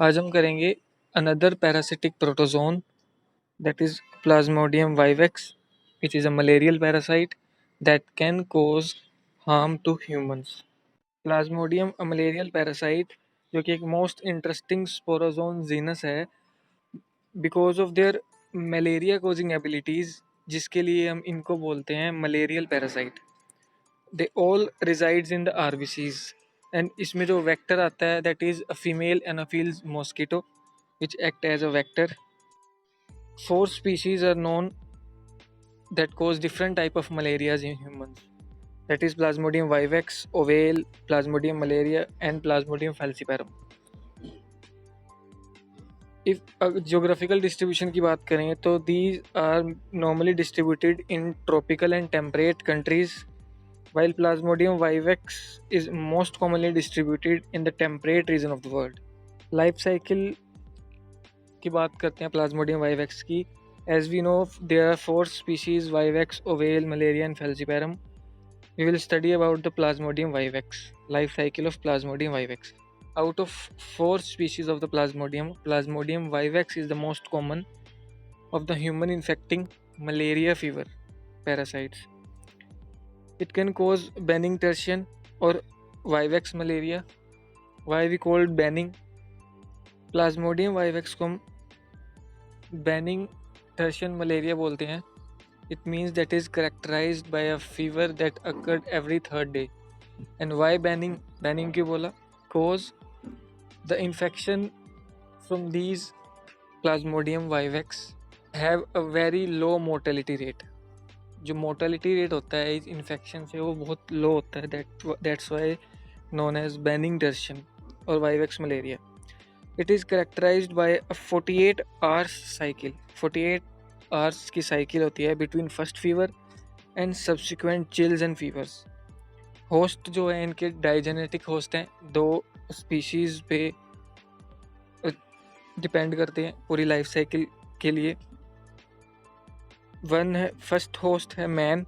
आज हम करेंगे another parasitic protozoan that is Plasmodium vivax, which is a malarial parasite that can cause harm to humans. Plasmodium a malarial parasite जो कि एक most interesting sporozoan genus है because of their malaria causing abilities, जिसके लिए हम इनको बोलते हैं malarial parasite. They all resides in the RBCs and इसमें जो वेक्टर आता है that is a female Anopheles mosquito which act as a vector. Four species are known that cause different type of malarias in humans. That is Plasmodium vivax, ovale, Plasmodium malaria, and Plasmodium falciparum. If geographical distribution की बात करें तो these are normally distributed in tropical and temperate countries, while Plasmodium vivax is most commonly distributed in the temperate region of the world. Life cycle की बात करते हैं Plasmodium vivax की. As we know, there are 4 species: vivax, ovale, malaria, and falciparum. We will study about the Plasmodium vivax, life cycle of Plasmodium vivax. Out of 4 species of the Plasmodium, Plasmodium vivax is the most common of the human infecting malaria fever parasites. It can cause banning tertian or vivax malaria. Why we call it banning? Plasmodium vivax को हम banning tertian malaria बोलते हैं. It means that is characterized by a fever that occurred every third day. And why banning? Banning क्यों बोला? Cause the infection from these Plasmodium vivax have a very low mortality rate. जो mortality rate होता है इस infection से वो बहुत low होता है. That's why known as banning tertian or vivax malaria. It is characterized by a 48 hours cycle. 48 hours की cycle होती है between first fever and subsequent chills and fevers. Host जो है इनके डाइजेनेटिक होस्ट हैं, 2 स्पीशीज़ पे डिपेंड करते हैं पूरी लाइफ साइकिल के लिए. वन है फर्स्ट होस्ट है मैन,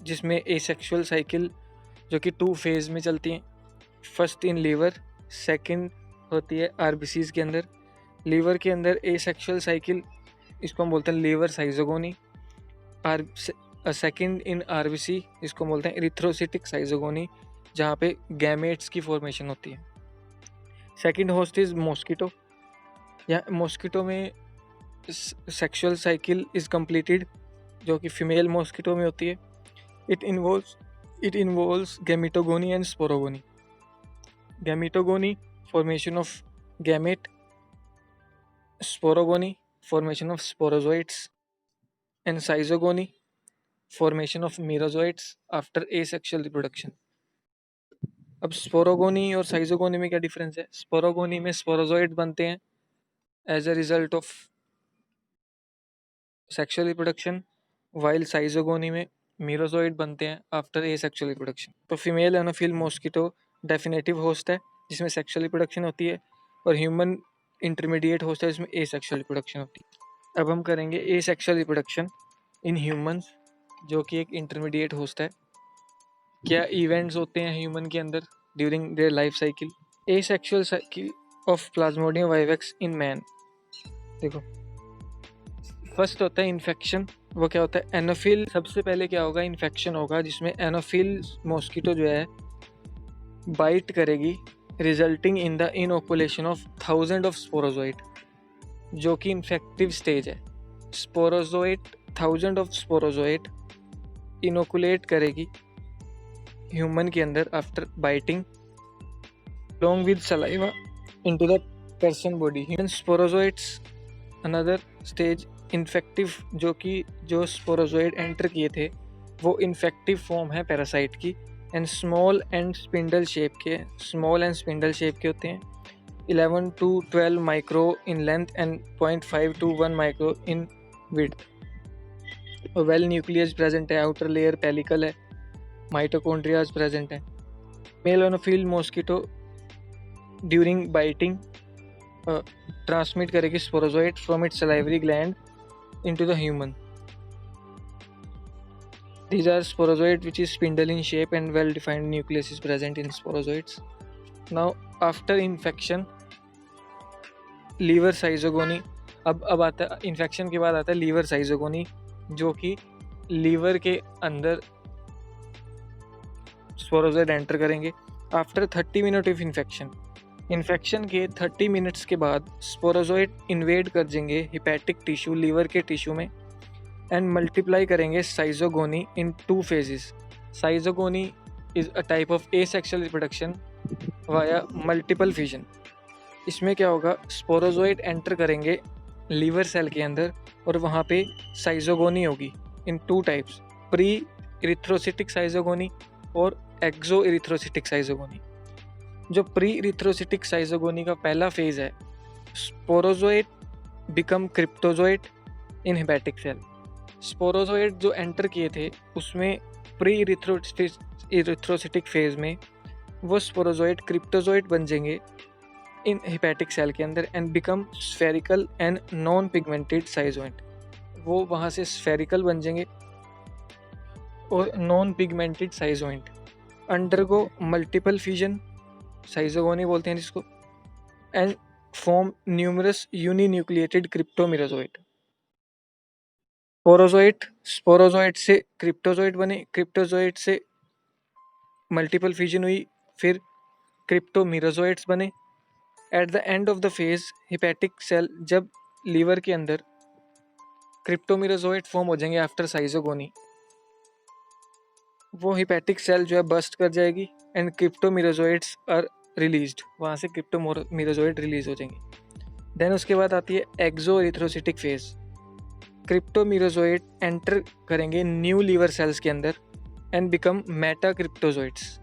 जिसमें एसेक्सुअल साइकिल जो कि 2 फेज में चलती हैं. फर्स्ट इन लीवर, सेकंड होती है आरबीसीज के अंदर. लीवर के अंदर एसेक्सुअल साइकिल, इसको हम बोलते हैं liver schizogony. Second in RBC, इसको बोलते हैं एरिथ्रोसिटिक साइजोगोनी, जहाँ पे गैमेट्स की फॉर्मेशन होती है. Second host is mosquito. या मॉस्किटो में सेक्सुअल साइकिल इज कंप्लीटेड, जो कि फीमेल मॉस्किटो में होती है. It involves gametogony and sporogony. Gametogony, formation of gamete. Sporogony, formation of sporozoites. And schizogony, formation of merozoites after asexual reproduction. अब sporogony और schizogony में क्या डिफरेंस है? स्पोरोगोनी में स्पोरोजोइट बनते हैं as a result of sexual reproduction, while schizogony में merozoite बनते हैं आफ्टर एसेक्सुअल रिप्रोडक्शन. तो female anopheles mosquito definitive host है जिसमें सेक्सुअल रिप्रोडक्शन होती है, और ह्यूमन इंटरमीडिएट होस्ट है जिसमें एसेक्सुअल रिप्रोडक्शन होती है. अब हम करेंगे एसेक्सुअल रिप्रोडक्शन इन ह्यूमंस, जो कि एक इंटरमीडिएट होस्ट है. क्या इवेंट्स होते हैं ह्यूमन के अंदर during their life cycle? Asexual cycle of Plasmodium vivax in man. देखो, फर्स्ट होता है इन्फेक्शन. वो क्या होता है? एनोफिल. सबसे पहले क्या होगा? इन्फेक्शन होगा जिसमें एनोफिल मॉस्किटो जो है बाइट करेगी, resulting in the inoculation of 1000 of sporozoite, जो कि इन्फेक्टिव स्टेज है. स्पोरोजोइट, 1000 ऑफ स्पोरोजोइट इनोकुलेट करेगी ह्यूमन के अंदर after biting along with saliva into the person body. Human sporozoites another stage infective, जो कि जो स्पोरोजोइड एंटर किए थे वो इन्फेक्टिव फॉर्म है पैरासाइट की, and small and spindle shape के होते हैं. 11 to 12 micro in length and 0.5 to 1 micro in width. Well nucleus present है, आउटर लेयर पेलिकल है, माइटोकॉन्ड्रियाज प्रेजेंट है. Male Anopheles mosquito during biting transmit करेगी sporozoite from its salivary gland into the human. These are sporozoid which is spindle in shape and well defined nucleus is present in sporozoids. Now after infection, liver schizogony. अब आता है infection के बाद आता है liver साइजोगोनी, जो कि liver के अंदर स्पोरोजोइड एंटर करेंगे आफ्टर 30 मिनट ऑफ इन्फेक्शन के 30 मिनट्स के बाद स्पोरोजोइड इन्वेड कर जाएंगे हिपैटिक टिश्यू, लीवर के टिश्यू में, एंड मल्टीप्लाई करेंगे साइजोगोनी इन 2 phases। साइजोगोनी is a type of asexual reproduction via multiple fission. इसमें क्या होगा, स्पोरोजोइड एंटर करेंगे लीवर सेल के अंदर और वहाँ पे साइजोगोनी होगी इन 2 टाइप्स, प्री इरिथ्रोसिटिक साइजोगोनी और एक्सो इरिथ्रोसिटिक साइजोगोनी। जो प्री इरिथ्रोसिटिक साइजोगोनी का पहला फेज है, sporozoite become cryptozoite in hepatic cell. Sporozoite जो एंटर किए थे उसमें प्री इरिथ्रोसिटिक फेज में वो स्पोरोजोइड क्रिप्टोजोइड बन जाएंगे इन हिपैटिक सेल के अंदर and become spherical and non pigmented साइजोइड। वो वहाँ से स्फेरिकल बन जाएंगे और नॉन पिगमेंटेड साइजोइड अंडरगो मल्टीपल फ्यूजन, साइजोगोनी बोलते हैं जिसको, and form numerous uninucleated cryptomerozoite. Sporozoite से क्रिप्टोजोइड बने, क्रिप्टोजोइड से मल्टीपल फ्यूजन हुई, फिर क्रिप्टोमिराजोइड्स बने। At the end of the phase hepatic cell, जब लीवर के अंदर क्रिप्टोमिराजोइड फॉर्म हो जाएंगे आफ्टर साइजोगोनी, वो हिपैटिक सेल जो है बस्ट कर जाएगी एंड क्रिप्टोमिराजोइड्स आर रिलीज्ड, वहाँ से क्रिप्टोमिराजोइड रिलीज हो जाएंगे। देन उसके बाद आती है exo erythrocytic phase. Cryptomerozoite enter करेंगे न्यू लीवर सेल्स के अंदर and become meta cryptozoites.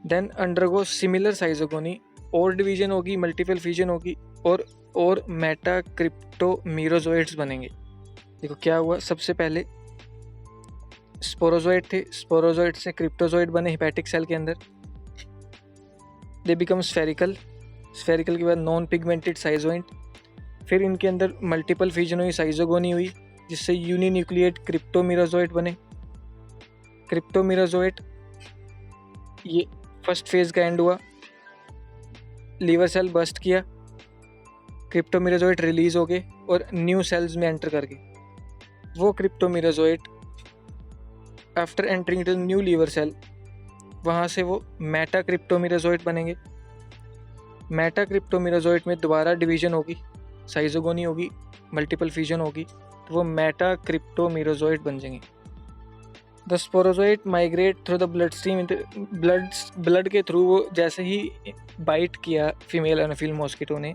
Then undergo similar schizogony, और डिवीजन होगी, मल्टीपल फ्यूजन होगी और मेटा क्रिप्टोमिराजोइड्स बनेंगे। देखो क्या हुआ, सबसे पहले स्पोरोजोइड थे, स्पोरोजोइड से क्रिप्टोजोइड बने हिपैटिक सेल के अंदर, दे बिकम स्फेरिकल, स्फेरिकल के बाद नॉन पिगमेंटेड साइजोइड, फिर इनके अंदर मल्टीपल फ्यूजन हुई, साइजोगोनी हुई, जिससे यूनिन्यूक्लिएट क्रिप्टोमिराजोइड बने। क्रिप्टोमिराजोइड ये फर्स्ट फेज का एंड हुआ, लीवर सेल बस्ट किया, क्रिप्टोमिराजोइड रिलीज हो गए और न्यू सेल्स में एंटर कर गए। वो cryptomerozoite after entering to new liver cell, वहाँ से वो मेटा क्रिप्टोमिराजोइड बनेंगे। मेटा क्रिप्टोमिराजोइड में दोबारा डिवीजन होगी, साइजोगोनी होगी, मल्टीपल फ्यूजन होगी, तो वो मेटा क्रिप्टोमिराजोइड बन जाएंगे। The sporozoite migrate through the blood stream, blood के थ्रू वो जैसे ही बाइट किया फीमेल एनोफिल मॉस्किटो ने,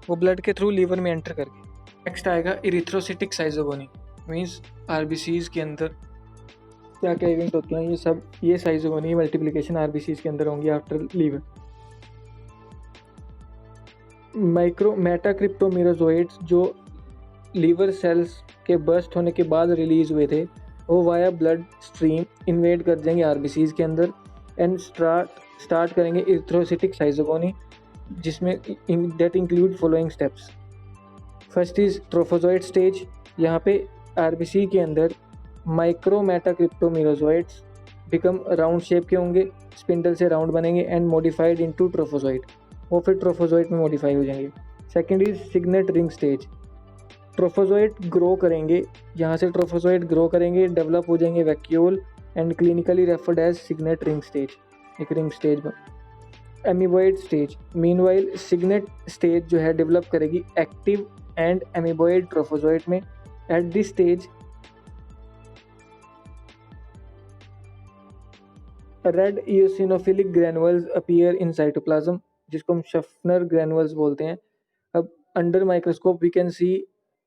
वो ब्लड के थ्रू लीवर में एंटर कर गई। नेक्स्ट आएगा इरिथ्रोसिटिक साइजोगोनी, मीन्स आरबीसीज के अंदर क्या क्या इवेंट होते हैं, ये सब ये साइजोगोनी मल्टीप्लिकेशन आरबीसीज के अंदर होंगी आफ्टर लीवर। माइक्रो मेटा क्रिप्टोमिराजोइड्स जो लीवर सेल्स के बस्ट होने के बाद रिलीज हुए थे, वो वाया ब्लड स्ट्रीम इन्वेड कर जाएंगे आरबीसीज के अंदर एंड स्टार्ट करेंगे इरिथ्रोसिटिक साइजोगोनी, जिसमें that include following steps. First is trophozoite stage. यहाँ पे आरबीसी के अंदर micro meta cryptomerozoites become round shape के होंगे, स्पिंडल से राउंड बनेंगे एंड मॉडिफाइड इनटू ट्रोफोजोइड, वो फिर ट्रोफोजोइड में मॉडिफाई हो जाएंगे। Second is signet ring stage. Trophozoite grow करेंगे, यहाँ से ट्रोफोजोइड ग्रो करेंगे, डेवलप हो जाएंगे vacuole and clinically referred as signet ring stage, एक रिंग स्टेज बन। Amoeboid stage, meanwhile signet stage जो है डेवलप करेगी एक्टिव एंड एमीबॉइड ट्रोफोजोइड में। At this stage red eosinophilic granules appear in cytoplasm, जिसको हम शफनर ग्रैनुअल्स बोलते हैं। अब under microscope we can see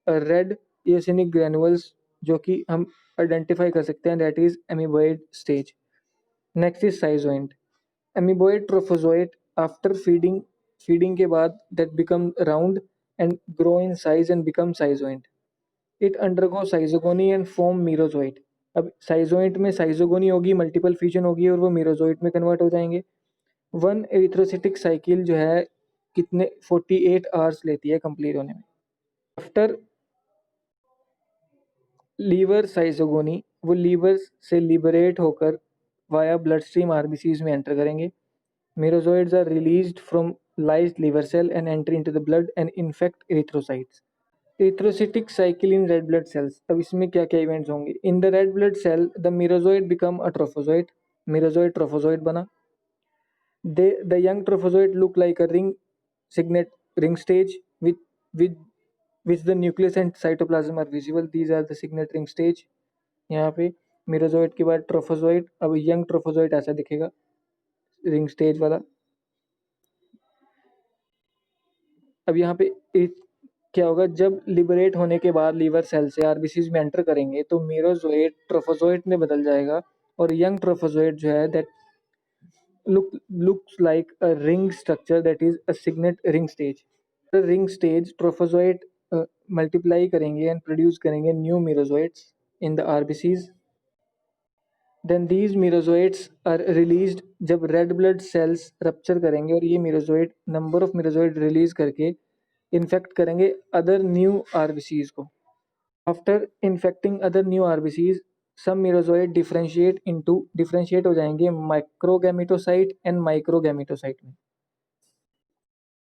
red eosinic granules, जो कि हम आइडेंटिफाई कर सकते हैं, that is amoeboid stage. Next is साइजोइड। एमीबॉइड ट्रोफोजोइड आफ्टर फीडिंग के बाद that become round and grow in size and become साइजोइड। It undergo schizogony and form merozoite. अब साइजोइड में साइजोगोनी होगी, मल्टीपल फ्यूजन होगी और वो मीरोजोइड में कन्वर्ट हो जाएंगे। वन एरिथ्रोसिटिक साइकिल जो है कितने 48 आवर्स लेती है कंप्लीट होने में। आफ्टर लीवर साइजोगोनी, वो लीवर से लिबरेट होकर वाया ब्लड स्ट्रीम आरबीसीज में एंटर करेंगे। Merozoites are released from lyse liver cell and enter into the blood and infect erythrocytes. Erythrocytic cycle in red blood cells. अब इसमें क्या क्या इवेंट्स होंगे? In the red blood cell, the merozoite become a trophozoite. Merozoite trophozoite बना. The young trophozoite look like a signet ring stage with which the nucleus and cytoplasm are visible. These are the signet ring stage. यहाँ पे merozoite के बाद trophozoite. अब young trophozoite ऐसा दिखेगा, ring stage वाला. अब यहाँ पे क्या होगा? जब लिबरेट होने के बाद लीवर सेल से आरबीसीज में एंटर करेंगे तो मेरोजोइट ट्रोफोजोइट में बदल जाएगा और यंग ट्रोफोजोइट जो है that looks like a ring structure, that is a signet ring stage. The ring stage trophozoite multiply करेंगे and produce करेंगे new merozoites in the RBCs. Then these merozoites are released जब red blood cells rupture करेंगे और ये merozoite number of merozoite release करके infect करेंगे other new RBCs को. After infecting other new RBCs, some merozoite differentiate हो जाएंगे माइक्रोगैमेटोसाइट and माइक्रोगैमेटोसाइट में.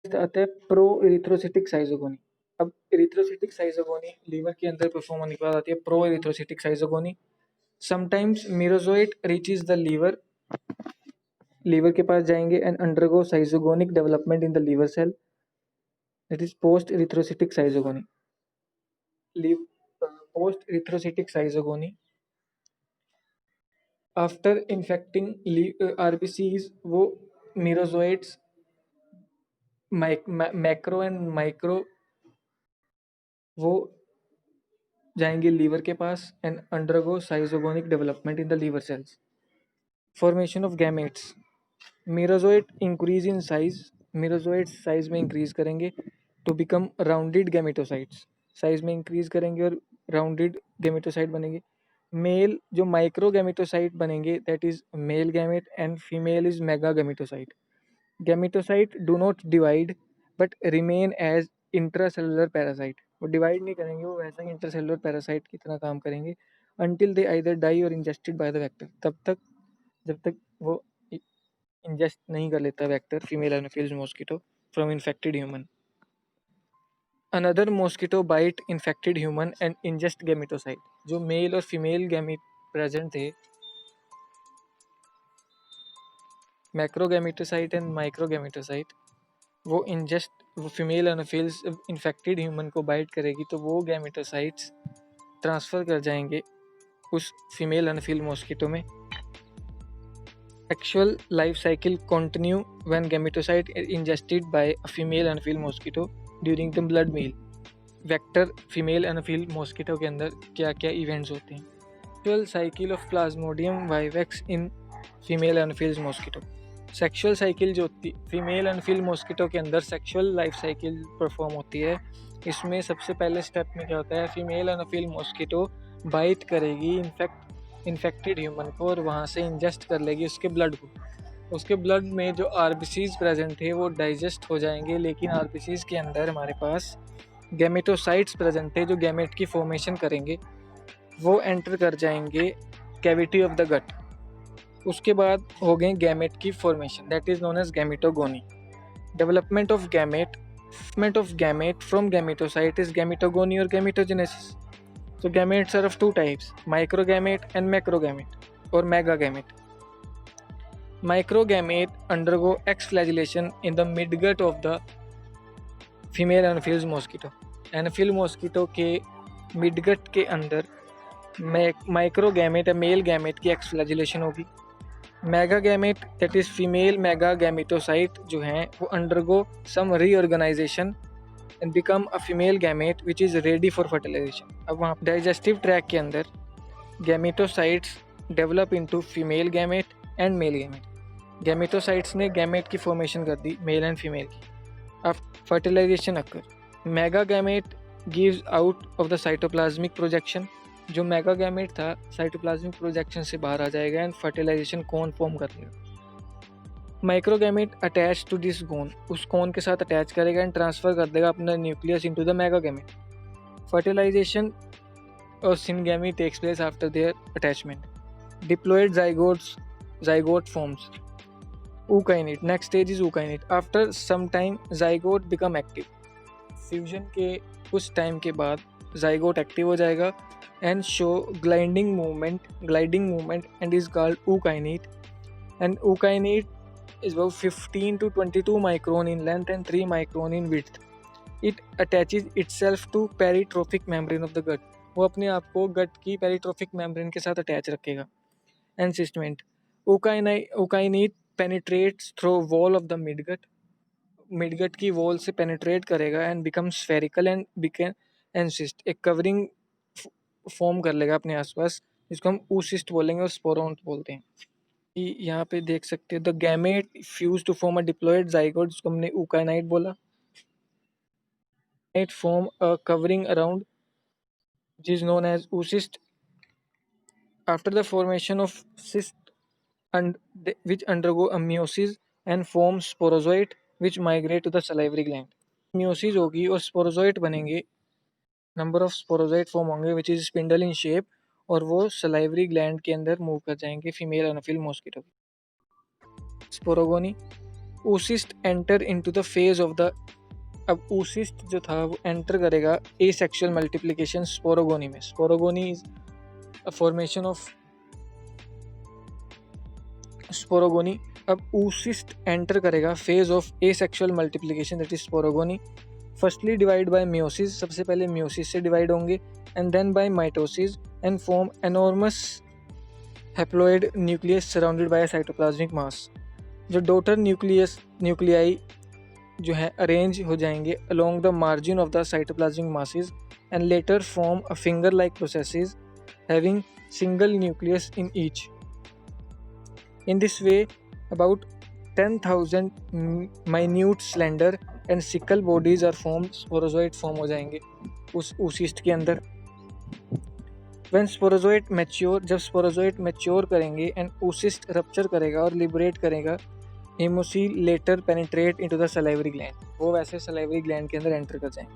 आता है प्रो इरिथ्रोसिटिक साइजोगोनी. अब इरिथ्रोसिटिक साइजोगोनी लीवर के अंदर परफॉर्म होने के बाद आती है pro erythrocytic schizogony. Sometimes merozoite reaches the liver के पास जाएंगे and undergo schizogonic development in the liver cell, that is post erythrocytic schizogony. Post erythrocytic schizogony. After infecting RBCs वो मेरोजोइट्स मैक्रो एंड माइक्रो वो जाएंगे liver के पास and undergo schizogonic development in the liver cells. Formation of gametes. Merozoite increase in size. Merozoite size में increase करेंगे to become rounded gametocytes. Size में increase करेंगे और राउंडेड गैमेटोसाइट बनेंगे. मेल जो माइक्रो गैमेटोसाइट बनेंगे that is male gamete and female is mega gametocyte. Gametocyte do not divide but remain as intracellular parasite. वो divide नहीं करेंगे, वो वैसा ही इंट्रासेलुलर पैरासाइट की तरह काम करेंगे until they either die or ingested by the vector. तब तक जब तक वो इंजेस्ट नहीं कर लेता vector female Anopheles mosquito from infected human. Another mosquito bite infected human and ingest gametocyte. जो मेल और फीमेल गैमीट प्रेजेंट थे, मैक्रोगैमेटोसाइट एंड माइक्रोगैमेटोसाइट, वो फीमेल एनोफिल्स इन्फेक्टेड ह्यूमन को बाइट करेगी तो वो गैमेटोसाइट्स ट्रांसफ़र कर जाएंगे उस फीमेल एनोफिल मॉस्किटो में. Sexual life cycle continue when gametocyte is ingested by a female anopheles mosquito during the blood meal. Vector female Anopheles mosquito के अंदर क्या क्या इवेंट्स होते हैं? Sexual cycle of Plasmodium vivax in female Anopheles mosquito. Sexual cycle जो होती female Anopheles mosquito के अंदर सेक्सुअल लाइफ साइकिल परफॉर्म होती है. इसमें सबसे पहले स्टेप में क्या होता है? फीमेल एनोफिल मॉस्किटो बाइट करेगी इन्फेक्टेड ह्यूमन को और वहाँ से इंजेस्ट कर लेगी उसके ब्लड को. उसके ब्लड में जो आरबीसीज प्रेजेंट थे वो डाइजेस्ट हो जाएंगे, लेकिन आरबीसीज के अंदर हमारे पास गैमेटोसाइट्स प्रेजेंट थे जो गैमेट की फॉर्मेशन करेंगे. वो एंटर कर जाएंगे कैविटी ऑफ द गट. उसके बाद हो गए गैमेट की formation, that is known as gametogony. Development of gamete from gametocyte is gametogony और gametogenesis. So gametes are of two types, microgamete and macrogamete or megagamete. Microgamete undergo exflagellation in the midgut of the female anopheles mosquito. Anophel mosquito के midgut के अंदर माइक्रोगैमेट या male gamete की exflagellation होगी. Megagamete that is female megagametocyte जो हैं वो undergo some reorganisation and become a female gamete which is ready for fertilization. अब वहाँ digestive tract के अंदर gametocytes develop into female gamete and male gamete. Gametocytes ने gamete की formation कर दी male and female की. अब fertilization occur. Megagamete gives out of the cytoplasmic projection. जो megagamete था cytoplasmic projection से बाहर आ जाएगा and fertilization cone form कर लेगा. माइक्रोगैमेट अटैच टू दिस कोन, उस कोन के साथ अटैच करेगा एंड ट्रांसफ़र कर देगा अपना nucleus into the megagamete. Fertilization और syngamy takes place after their attachment. Diploid zygote forms. ookinete. Next stage is ookinete. After some time zygote become active. Fusion के कुछ टाइम के बाद जाइगोट एक्टिव हो जाएगा and show gliding movement and is called ookinete. And ookinete is about 15 to 22 micron in length and 3 micron in width. It attaches itself to peritrophic membrane of the gut. वो अपने आप को गट की पेरिट्रोफिक membrane के साथ attach रखेगा. Encystment. ookinete penetrates through wall of the midgut. Midgut की wall से पेनिट्रेट करेगा and become spherical and become encyst. एक कवरिंग फॉर्म कर लेगा अपने आसपास, जिसको हम oocyst बोलेंगे और स्पोरोन्ट बोलते हैं. यहाँ पे देख सकते हो the gamete fuse to form a diploid zygote, जिसको हमने ookinete बोला. It form a covering around which is known as oocyst. After the formation of cyst and which undergo a meiosis and form sporozoite which migrate to the salivary gland. meiosis होगी और sporozoite बनेंगे. Number of sporozoite form होंगे which is spindle in shape और वो salivary gland के अंदर move कर जाएंगे female Anopheles mosquito. Sporogony. oocyst enter into the phase of the. अब oocyst जो था वो एंटर करेगा एसेक्सुअल मल्टीप्लिकेशन स्पोरोगोनी में. Sporogony is a formation of sporogony. अब oocyst एंटर करेगा phase of asexual multiplication that is sporogony. Firstly divide by meiosis, सबसे पहले मियोसिस से डिवाइड होंगे and then by mitosis and form enormous haploid nucleus surrounded by cytoplasmic mass. जो daughter nuclei जो है arrange हो जाएंगे along the margin of the cytoplasmic masses and later form a finger like processes having single nucleus in each. In this way about 10,000 minute slender and sickle bodies are formed. Sporozoite form हो जाएंगे उस oocyst के अंदर. when sporozoite mature, जब sporozoite mature करेंगे and oocyst rupture करेगा और liberate करेगा, haemocoel later penetrate into the salivary gland. वो वैसे सलाइवरी ग्लैंड के अंदर एंटर कर जाएंगे.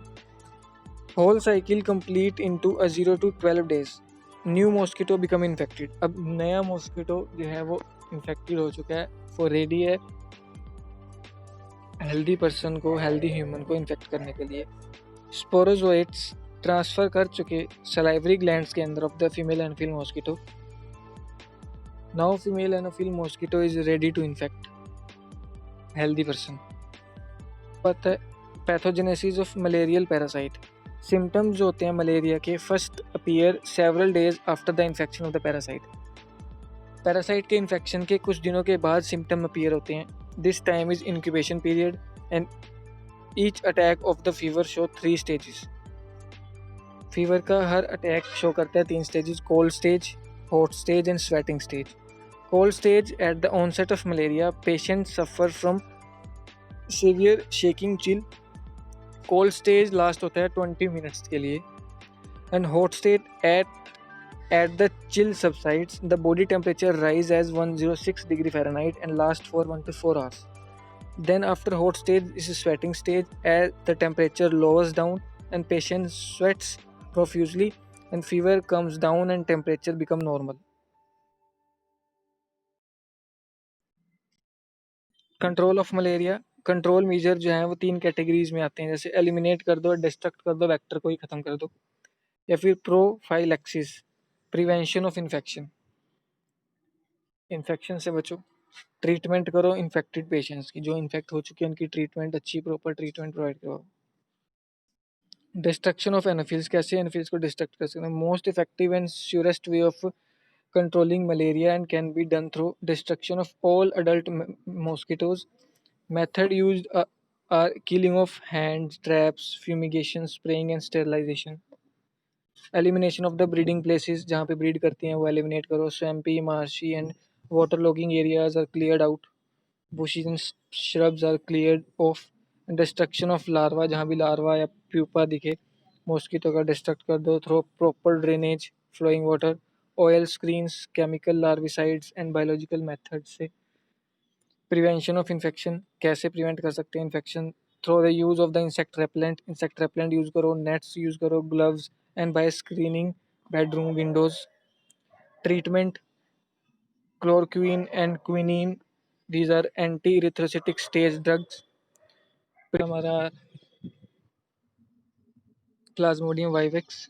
Whole cycle complete into a 0 to 12 days. New mosquito become infected. अब नया मॉस्किटो जो है वो इन्फेक्टेड हो चुका है, वो रेडी है हेल्दी पर्सन को, हेल्दी ह्यूमन को इन्फेक्ट करने के लिए. स्पोरोजोइट्स ट्रांसफर कर चुके सलाइवरी ग्लैंड्स के अंदर of the female Anopheles mosquito. Now female Anopheles mosquito is ready to infect healthy person. पता है pathogenesis of malarial parasite. Symptoms जो होते हैं मलेरिया के first appear several days after the infection of the parasite. Parasite के infection के कुछ दिनों के बाद सिम्टम अपीयर होते हैं. This time is incubation period and each attack of the fever show 3 stages. Fever का हर अटैक शो करता है 3 stages: cold stage, hot stage and sweating stage. Cold stage at the onset of malaria patient suffer from severe shaking chill. Cold stage last होता है 20 minutes के लिए. And hot stage at the chill subsides, the body temperature rise as 106 degree Fahrenheit and lasts for 1 to 4 hours. Then after hot stage is sweating stage, as the temperature lowers down and patient sweats profusely and fever comes down and temperature become normal. Control of malaria. Control measure जो है वो 3 categories में आते हैं, जैसे eliminate कर दो, destruct कर दो, वेक्टर को ही खत्म कर दो, या फिर prophylaxis, prevention of infection, infection से बचो. ट्रीटमेंट करो इन्फेक्टेड पेशेंट्स की, जो इन्फेक्ट हो चुके हैं उनकी ट्रीटमेंट, अच्छी प्रॉपर ट्रीटमेंट प्रोवाइड करो. Destruction of anopheles. कैसे एनोफिल्स को डिस्ट्रक्ट कर सकते हैं? Most effective and surest way of controlling malaria and can be done through destruction of all adult mosquitoes. Method used are killing of hands, traps, fumigation, spraying and sterilization. Elimination of the breeding places, जहाँ पे breed करती हैं वो eliminate करो. Swampy, marshy and water logging areas are cleared out. bushes and shrubs are cleared off. Destruction of larva, जहाँ भी larva या pupa दिखे मॉस्किटो का डिस्ट्रक्ट कर दो through proper drainage, flowing water, oil screens, chemical larvicides and biological method से. Prevention of infection. कैसे prevent कर सकते हैं infection? Through the use of the insect repellent. Insect repellent use करो, नेट्स यूज़ करो, gloves and by screening bedroom windows. Treatment chloroquine and quinine these are anti erythrocytic stage drugs. फिर हमारा Plasmodium vivax,